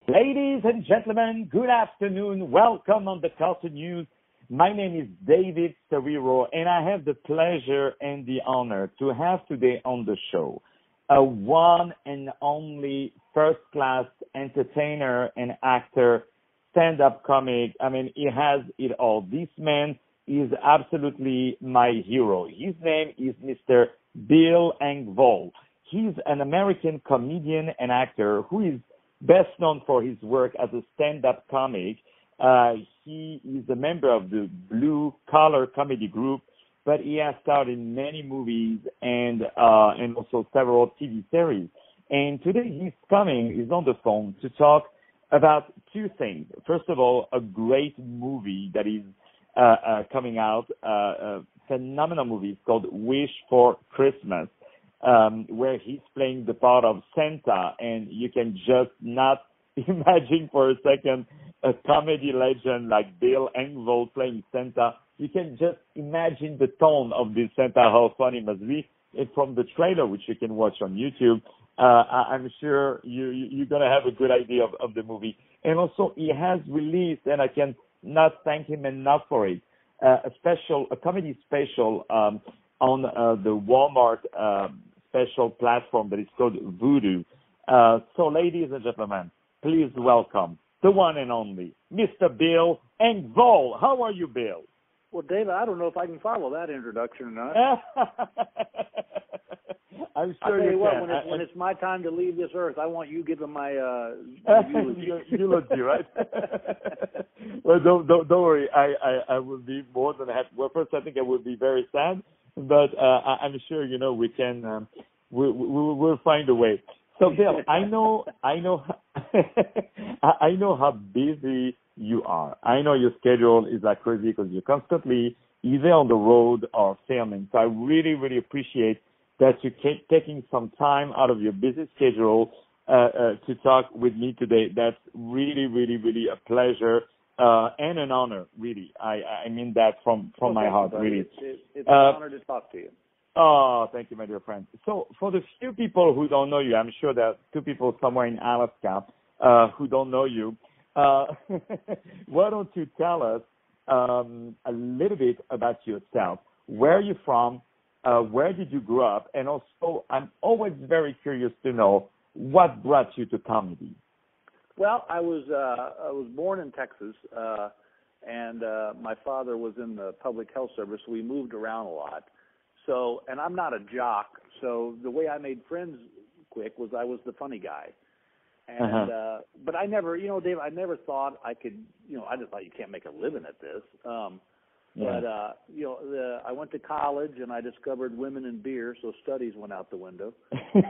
Ladies and gentlemen, good afternoon. Welcome on the Culture News. My name is David SERERO, and I have the pleasure and the honor to have today on the show a one and only first-class entertainer and actor, stand-up comic. I mean, he has it all. This man is absolutely my hero. His name is Mr. Bill ENGVALL. He's an American comedian and actor who is best known for his work as a stand-up comic. He is a member of the Blue Collar comedy group, but he has starred in many movies and also several TV series. And today he's on the phone to talk about two things. First of all, a great movie that is coming out, a phenomenal movie. It's called Wish for Christmas, where he's playing the part of Santa, and you can just not imagine for a second a comedy legend like Bill ENGVALL playing Santa. You can just imagine the tone of this Santa, how funny it must be. And from the trailer, which you can watch on YouTube, I'm sure you're going to have a good idea of the movie. And also, he has released, and I can not thank him enough for it, a comedy special on the Walmart special platform that is called Voodoo. So, ladies and gentlemen, please welcome the one and only Mr. Bill ENGVALL. How are you, Bill? Well, David, I don't know if I can follow that introduction or not. I'm I'll sure tell you what, can. when it's my time to leave this earth, I want you giving my eulogy. Eulogy, right? Well, don't worry. I will be more than happy. Well, first, I think I would be very sad, but I'm sure we can. We'll find a way. So, Bill, I know how busy you are. I know your schedule is like crazy because you're constantly either on the road or filming. So I really, really appreciate that you're taking some time out of your busy schedule to talk with me today. That's really, really, really a pleasure and an honor, really. I mean that from my heart, really. It's an honor to talk to you. Oh, thank you, my dear friend. So for the few people who don't know you, I'm sure there are two people somewhere in Alaska who don't know you. Why don't you tell us a little bit about yourself? Where are you from? Where did you grow up? And also, I'm always very curious to know what brought you to comedy. Well, I was born in Texas, and my father was in the public health service, so we moved around a lot. So, and I'm not a jock, so the way I made friends quick was I was the funny guy. And but I never, Dave, I never thought I could, I just thought you can't make a living at this. But I went to college and I discovered women and beer, so studies went out the window. And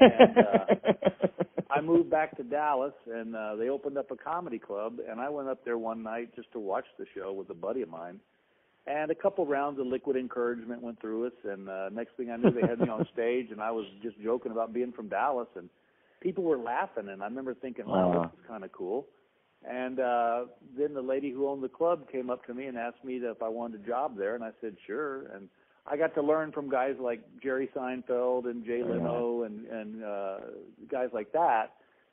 I moved back to Dallas, and they opened up a comedy club, and I went up there one night just to watch the show with a buddy of mine. And a couple rounds of liquid encouragement went through us, and next thing I knew, they had me on stage, and I was just joking about being from Dallas, and people were laughing, and I remember thinking, wow, this is kind of cool. And then the lady who owned the club came up to me and asked me if I wanted a job there, and I said, sure. And I got to learn from guys like Jerry Seinfeld and Jay Leno and guys like that.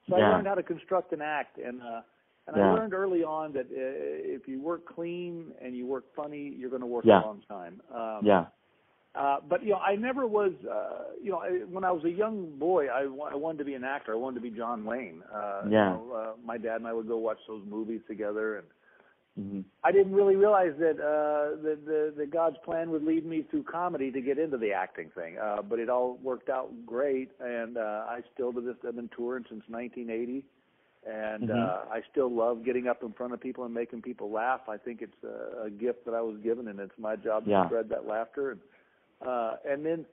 So I learned how to construct an act, and I learned early on that if you work clean and you work funny, you're going to work a long time. But, I never was, when I was a young boy, I wanted to be an actor. I wanted to be John Wayne. My dad and I would go watch those movies together, and I didn't really realize that God's plan would lead me through comedy to get into the acting thing. But it all worked out great, and I still to this day have been touring since 1980. And I still love getting up in front of people and making people laugh. I think it's a gift that I was given, and it's my job to spread that laughter. And then,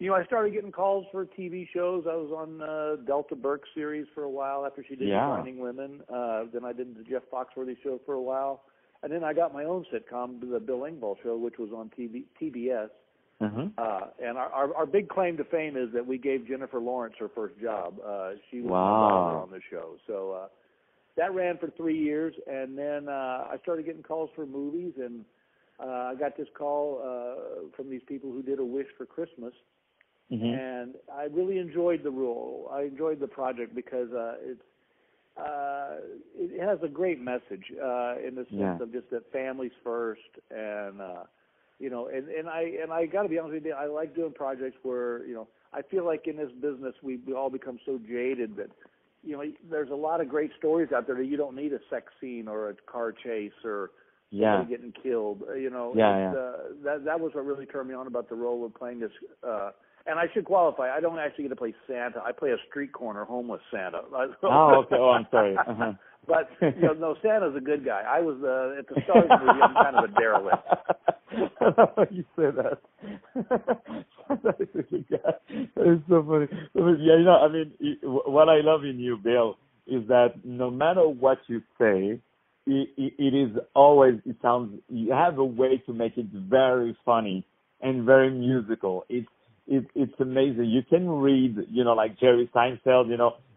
I started getting calls for TV shows. I was on Delta Burke series for a while after she did Defining Women. Then I did the Jeff Foxworthy show for a while. And then I got my own sitcom, the Bill ENGVALL show, which was on TBS. And our big claim to fame is that we gave Jennifer Lawrence her first job. She was my daughter on the show. So that ran for 3 years, and then I started getting calls for movies, and I got this call from these people who did A Wish for Christmas, and I really enjoyed the role. I enjoyed the project because it has a great message in the sense of just that families first, and and I got to be honest with you, I like doing projects where I feel like in this business we all become so jaded that there's a lot of great stories out there that you don't need a sex scene or a car chase or somebody getting killed. That was what really turned me on about the role of playing this. And I should qualify, I don't actually get to play Santa. I play a street corner homeless Santa. Oh, okay. Oh, I'm sorry. Uh-huh. But, no, Santa's a good guy. I was, at the start of the movie, I'm kind of a derelict. You say that. That is a good guy. That is so funny. Yeah, I mean, what I love in you, Bill, is that no matter what you say, it is always, you have a way to make it very funny and very musical. It's amazing. You can read, like Jerry Seinfeld,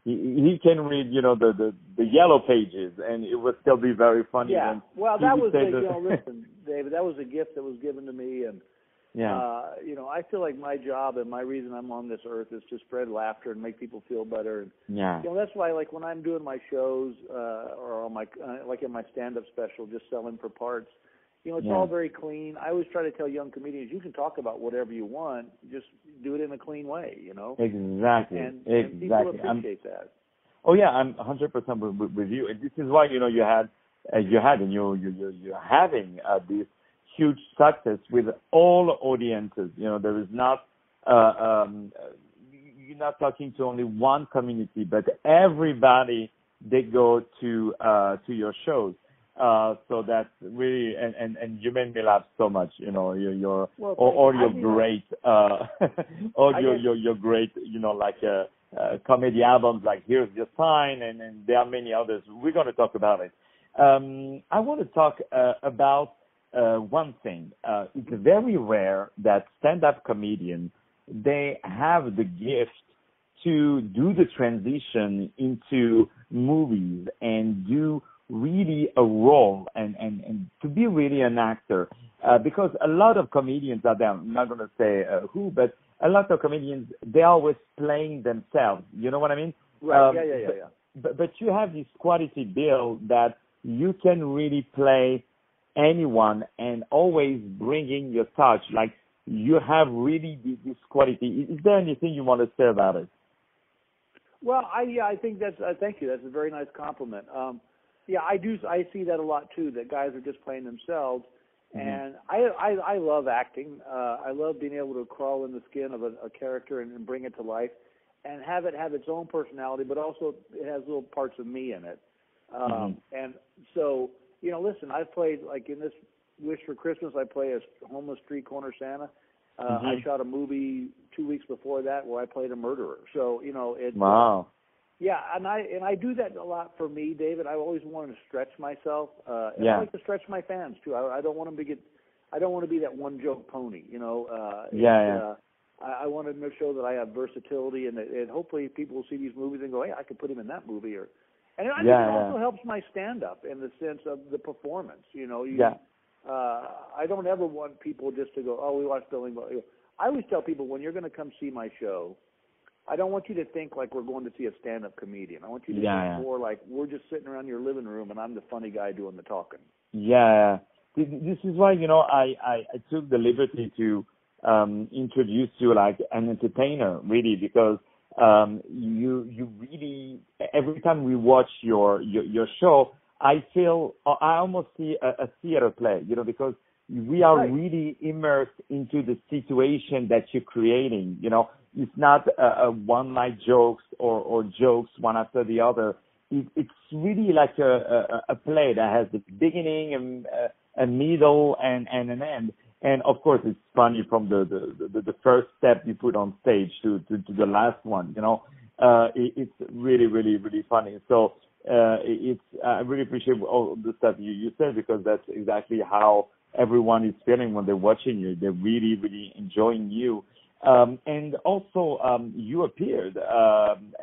he can read, the yellow pages, and it would still be very funny. Yeah. Well, that was listen, David, that was a gift that was given to me, and I feel like my job and my reason I'm on this earth is to spread laughter and make people feel better. And that's why, like, when I'm doing my shows or on my like in my stand-up special, just selling for parts. It's all very clean. I always try to tell young comedians, you can talk about whatever you want, just do it in a clean way, Exactly. And people appreciate that. Oh yeah, I'm 100% with you. And this is why you're having this huge success with all audiences. There is not you're not talking to only one community, but everybody they go to your shows. So that's really, and you made me laugh so much, all your great, your great, comedy albums like Here's Your Sign, and there are many others. We're going to talk about it. I want to talk about one thing. It's very rare that stand-up comedians, they have the gift to do the transition into movies and do really a role and to be really an actor, because a lot of comedians out there, I'm not going to say who, but a lot of comedians, they're always playing themselves. You know what I mean? Right. Yeah. But you have this quality, Bill, that you can really play anyone and always bring in your touch. Like, you have really this quality. Is there anything you want to say about it? Well, I think that's thank you. That's a very nice compliment. Yeah, I do. I see that a lot too. That guys are just playing themselves, and I love acting. I love being able to crawl in the skin of a character and bring it to life, and have it have its own personality, but also it has little parts of me in it. And so, listen, I've played, like in this Wish for Christmas, I play a homeless street corner Santa. I shot a movie 2 weeks before that where I played a murderer. So it's wow. Yeah, and I do that a lot for me, David. I always wanted to stretch myself. And I like to stretch my fans too. I don't want them to I don't want to be that one joke pony. I want to show that I have versatility, and hopefully people will see these movies and go, hey, I could put him in that movie. And I think it also helps my stand-up in the sense of the performance. I don't ever want people just to go, oh, we watched Billy. I always tell people, when you're going to come see my show, I don't want you to think like we're going to see a stand-up comedian. I want you to think more like we're just sitting around your living room and I'm the funny guy doing the talking. Yeah. This is why, I took the liberty to introduce you like an entertainer, really, because you really, every time we watch your show, I almost see a theater play, because we are really immersed into the situation that you're creating. It's not a one-night jokes or jokes one after the other. It's really like a play that has the beginning and a middle and an end. And of course, it's funny from the first step you put on stage to the last one. It's really, really, really funny. So I really appreciate all the stuff you said, because that's exactly how everyone is feeling when they're watching you. They're really, really enjoying you. And also, you appeared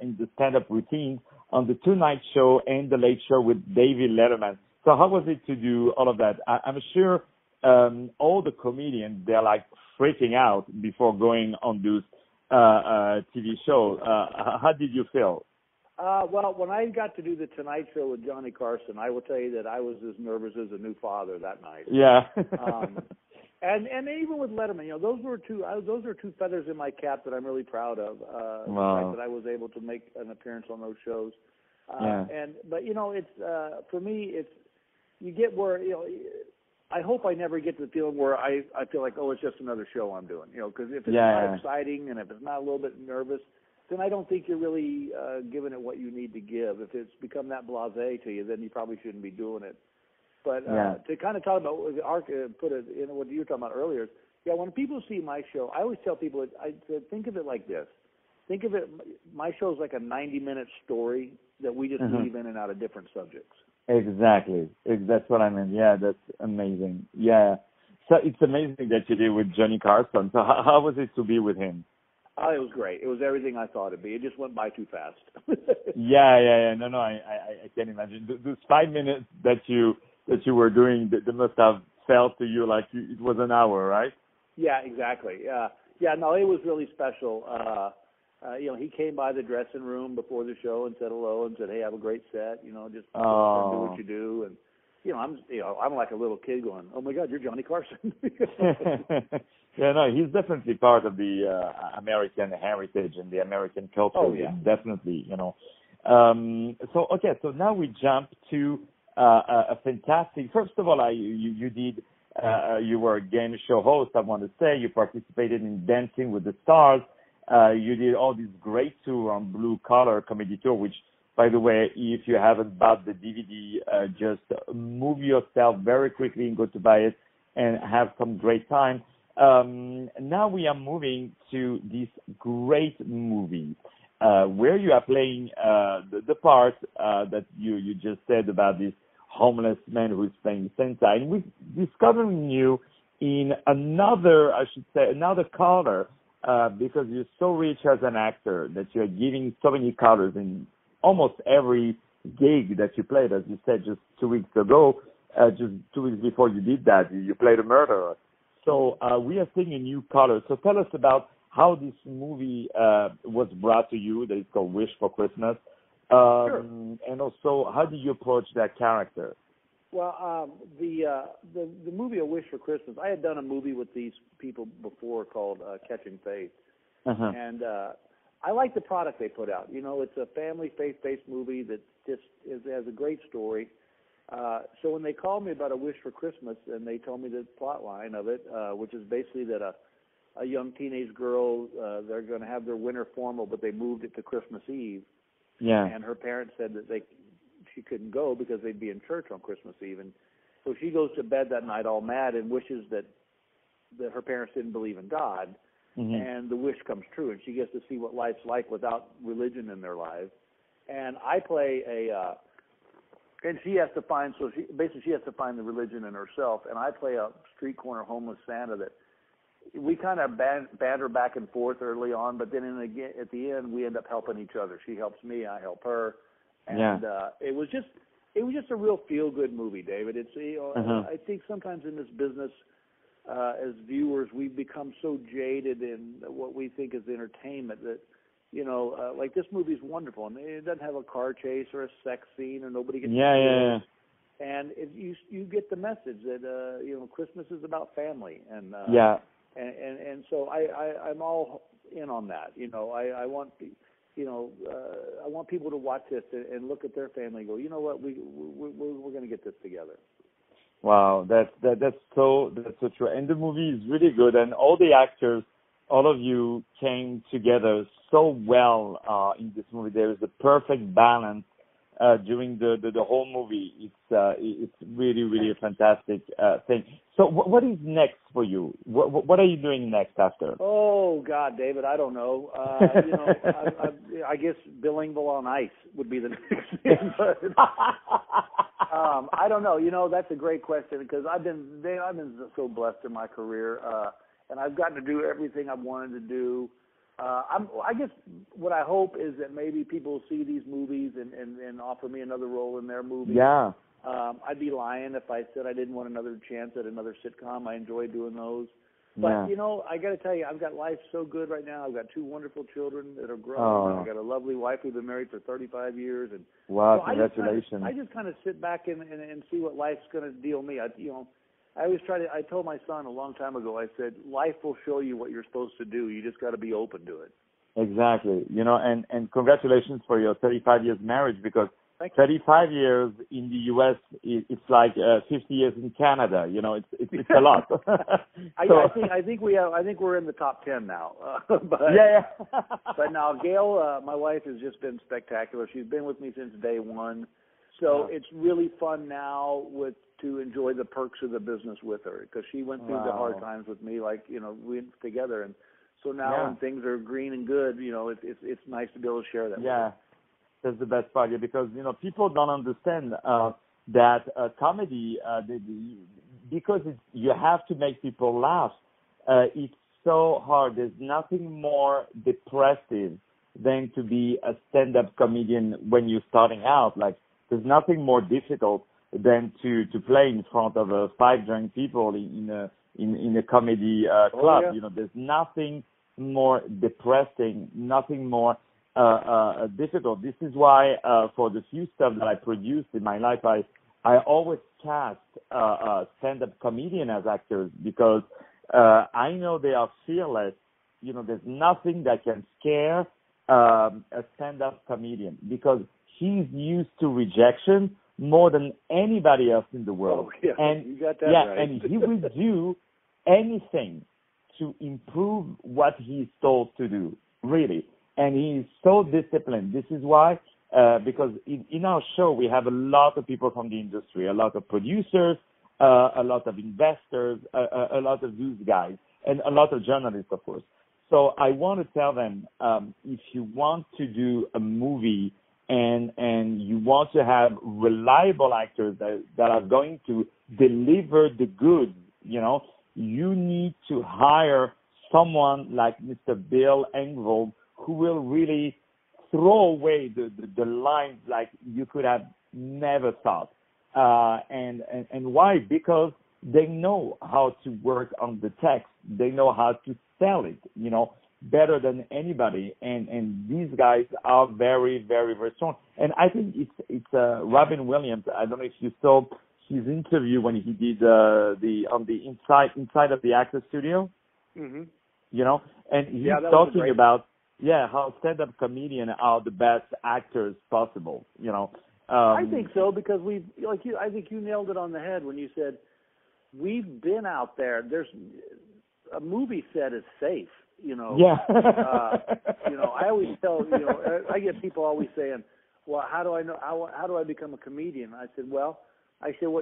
in the stand-up routine on the Tonight Show and the Late Show with David Letterman. So how was it to do all of that? I'm sure all the comedians, they're like freaking out before going on this TV show. How did you feel? Well, when I got to do the Tonight Show with Johnny Carson, I will tell you that I was as nervous as a new father that night. Yeah. And even with Letterman, those are two feathers in my cap that I'm really proud of. Wow. The fact that I was able to make an appearance on those shows. But it's for me, it's you get where I hope I never get to the feeling where I feel like, oh, it's just another show I'm doing. Because if it's not exciting and if it's not a little bit nervous, then I don't think you're really giving it what you need to give. If it's become that blasé to you, then you probably shouldn't be doing it. But to kind of talk about put it in what you were talking about earlier, when people see my show, I always tell people, I think of it like this. Think of it, my show is like a 90-minute story that we just weave in and out of different subjects. Exactly. That's what I meant. Yeah, that's amazing. Yeah. So it's amazing that you did with Johnny Carson. So how was it to be with him? Oh, it was great. It was everything I thought it'd be. It just went by too fast. Yeah. No, I can imagine. Those 5 minutes that you were doing, they must have felt to you like it was an hour, right? Yeah, exactly. No, it was really special. He came by the dressing room before the show and said hello and said, "Hey, have a great set. Just do what you do." And I'm like a little kid going, "Oh my God, you're Johnny Carson." Yeah, no, he's definitely part of the American heritage and the American culture. Oh yeah, definitely. So now we jump to a fantastic. First of all, you did. You were a game show host. I want to say you participated in Dancing with the Stars. You did all this great tour on Blue Collar Comedy Tour, which, by the way, if you haven't bought the DVD, just move yourself very quickly and go to buy it and have some great time. Now we are moving to this great movie where you are playing the part that you just said about this homeless man who is playing Santa. And we're discovering you in another color. Because you're so rich as an actor that you're giving so many colors in almost every gig that you played. As you said just 2 weeks ago, just 2 weeks before you did that, you played a murderer. So we are seeing a new color. So tell us about how this movie was brought to you, that is called Wish for Christmas. Sure. And also, how did you approach that character? Well, the movie A Wish for Christmas, I had done a movie with these people before called Catching Faith, and I like the product they put out. It's a family faith-based movie that just has a great story. So when they called me about A Wish for Christmas, and they told me the plot line of it, which is basically that a young teenage girl, they're going to have their winter formal, but they moved it to Christmas Eve. Yeah. And her parents said that she couldn't go because they'd be in church on Christmas Eve. And so she goes to bed that night all mad and wishes that her parents didn't believe in God. And the wish comes true, and she gets to see what life's like without religion in their lives. And I play and she has to find, she has to find the religion in herself. And I play a street corner homeless Santa that we kind of banter back and forth early on, but then at the end we end up helping each other. She helps me, I help her. And it was just a real feel-good movie, David. It's I think sometimes in this business, as viewers, we've become so jaded in what we think is entertainment that like this movie's wonderful, and it doesn't have a car chase or a sex scene, or nobody gets killed. And you get the message that Christmas is about family, and so I'm all in on that. I want. I want people to watch this and look at their family and go, you know what, we're going to get this together. Wow, that's so true. And the movie is really good, and all the actors, all of you came together so well in this movie. There is a perfect balance during the whole movie. It's really, really a fantastic thing. So what is next for you? What are you doing next after? Oh God, David, I don't know. I guess ENGVALL on ice would be the next thing. But, I don't know. That's a great question because I've been so blessed in my career, and I've gotten to do everything I've wanted to do. I guess what I hope is that maybe people will see these movies and offer me another role in their movie. Yeah. I'd be lying if I said I didn't want another chance at another sitcom. I enjoy doing those. But, you know, I got to tell you, I've got life so good right now. I've got 2 wonderful children that are grown. I've got a lovely wife. We've been married for 35 years. And wow, so congratulations. I just kind of sit back and see what life's going to deal me. I always I told my son a long time ago, I said, life will show you what you're supposed to do. You just got to be open to it. Exactly. You know, and congratulations for your 35 years marriage, because 35 years in the U.S., it's like 50 years in Canada. You know, it's a lot. I think we're in the top 10 now. But, yeah. But now Gail, my wife, has just been spectacular. She's been with me since day one. So it's really fun now to enjoy the perks of the business with her, because she went through the hard times with me, like, you know, we went together. And so now when things are green and good, you know, it's nice to be able to share that with her. That's the best part, because, you know, people don't understand that comedy, because you have to make people laugh, it's so hard. There's nothing more depressive than to be a stand-up comedian when you're starting out. Like, there's nothing more difficult than to play in front of 5 drunk people in a comedy club. You know, there's nothing more depressing, nothing more difficult. This is why for the few stuff that I produced in my life, I always cast stand-up comedian as actors, because I know they are fearless. You know, there's nothing that can scare a stand-up comedian, because he's used to rejection more than anybody else in the world. And you got that right. And he will do anything to improve what he's told to do, really. And he's so disciplined. This is why, because in our show, we have a lot of people from the industry, a lot of producers, a lot of investors, a lot of those guys, and a lot of journalists, of course. So I want to tell them, if you want to do a movie and you want to have reliable actors that are going to deliver the goods, you know, you need to hire someone like Mr. Bill Engvall, who will really throw away the lines like you could have never thought. And why? Because they know how to work on the text. They know how to sell it, you know, better than anybody. And these guys are very, very, very strong. And I think it's Robin Williams. I don't know if you saw his interview when he did on the inside of the actor studio. Mm-hmm. You know, and he's talking about how stand-up comedians are the best actors possible. You know, I think so, because I think you nailed it on the head when you said we've been out there. There's a movie set is safe. You know, you know, I always tell, you know, I get people always saying, well, how do I know? How do I become a comedian? I said, what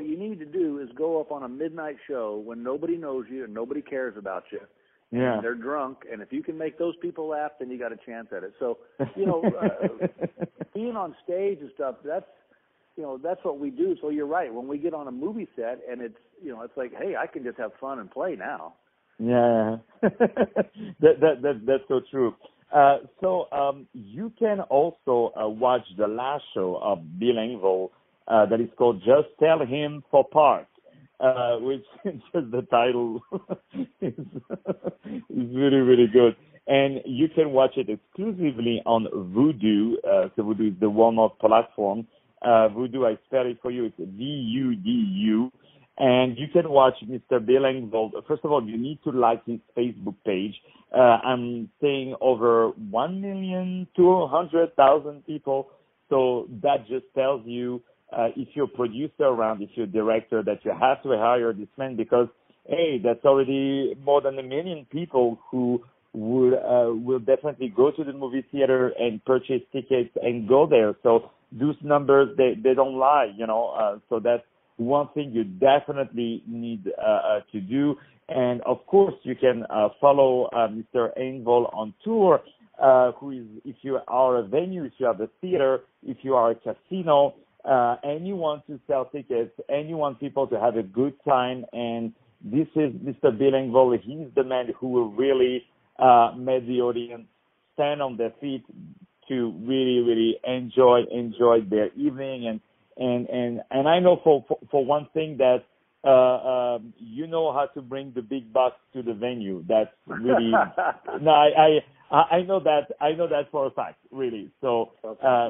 you need to do is go up on a midnight show when nobody knows you and nobody cares about you. And they're drunk, and if you can make those people laugh, then you got a chance at it. So, you know, being on stage and stuff, that's what we do. So you're right. When we get on a movie set, and it's like, hey, I can just have fun and play now. Yeah, that's so true. So you can also watch the last show of Bill Engvall that is called Just Tell Him for Part. Which just the title is really, really good. And you can watch it exclusively on Vudu. So Vudu is the Walmart platform. Vudu, I spell it for you. It's VUDU. And you can watch Mr. Bill Engvall. First of all, you need to like his Facebook page. I'm saying over 1,200,000 people. So that just tells you, if you're a producer around, if you're a director, that you have to hire this man, because, hey, that's already more than 1 million people who will definitely go to the movie theater and purchase tickets and go there. So those numbers, they don't lie, you know. So that's one thing you definitely need to do. And, of course, you can follow Mr. Engvall on tour, who is, if you are a venue, if you have a theater, if you are a casino, and you want to sell tickets, and you want people to have a good time, and this is Mr. Bill Engvall. He's the man who will really make the audience stand on their feet to really, really enjoy their evening. And I know for one thing that you know how to bring the big bucks to the venue. That's really no, I know that. I know that for a fact, really. So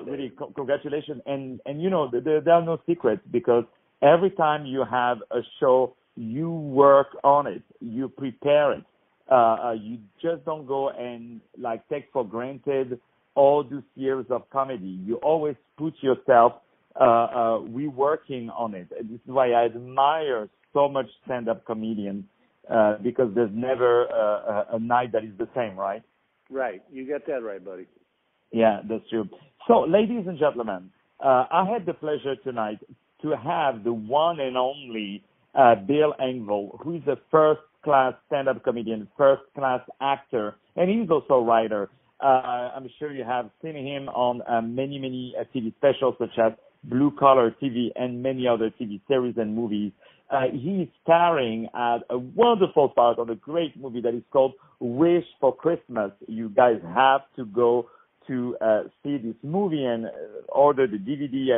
really, congratulations. And you know, there are no secrets because every time you have a show, you work on it, you prepare it. You just don't go and like take for granted all those years of comedy. You always put yourself working on it. This is why I admire so much stand-up comedians because there's never a night that is the same, right? Right. You get that right, buddy. Yeah, that's true. So, ladies and gentlemen, I had the pleasure tonight to have the one and only Bill Engvall, who is a first-class stand-up comedian, first-class actor, and he's also a writer. I'm sure you have seen him on many TV specials such as Blue Collar TV and many other TV series and movies. He is starring at a wonderful part of a great movie that is called Wish for Christmas. You guys have to go to see this movie and order the DVD,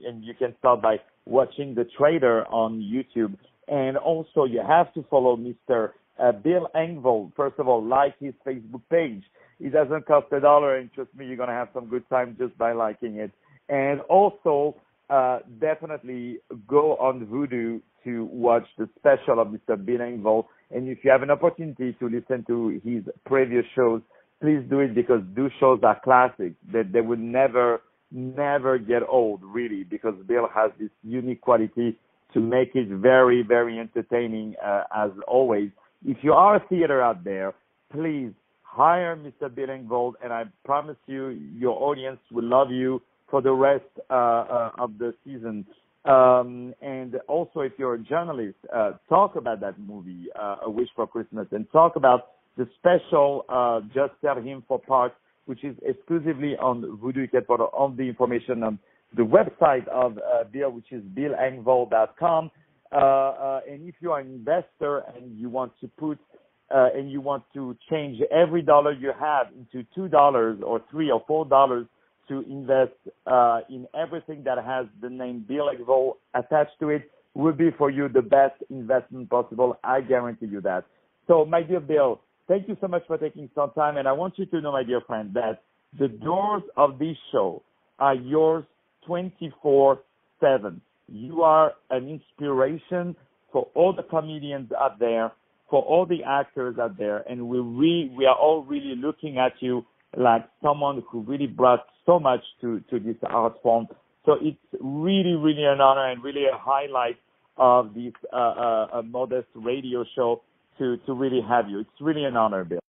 and you can start by watching the trailer on YouTube. And also you have to follow Mr. Bill Engvall. First of all, like his Facebook page. It doesn't cost $1, and trust me, you're going to have some good time just by liking it. And also, definitely go on Vudu to watch the special of Mr. Bill Engvall. And if you have an opportunity to listen to his previous shows, please do it because those shows are classics. That they will never get old, really, because Bill has this unique quality to make it very, very entertaining, as always. If you are a theater out there, please hire Mr. Bill Engvall, and I promise you, your audience will love you for the rest of the season. And also, if you're a journalist, talk about that movie, A Wish for Christmas, and talk about the special Just Tell Him for Parts, which is exclusively on Voodoo Cat Portal, on the information on the website of Bill, which is billengvall.com. And if you are an investor and you want to put and you want to change every dollar you have into $2 or $3 or $4 to invest in everything that has the name Bill Engvall attached to it, will be for you the best investment possible. I guarantee you that. So, my dear Bill, thank you so much for taking some time. And I want you to know, my dear friend, that the doors of this show are yours 24/7. You are an inspiration for all the comedians out there, for all the actors out there, and we are all really looking at you like someone who really brought so much to this art form. So it's really, really an honor and really a highlight of this modest radio show to really have you. It's really an honor, Bill.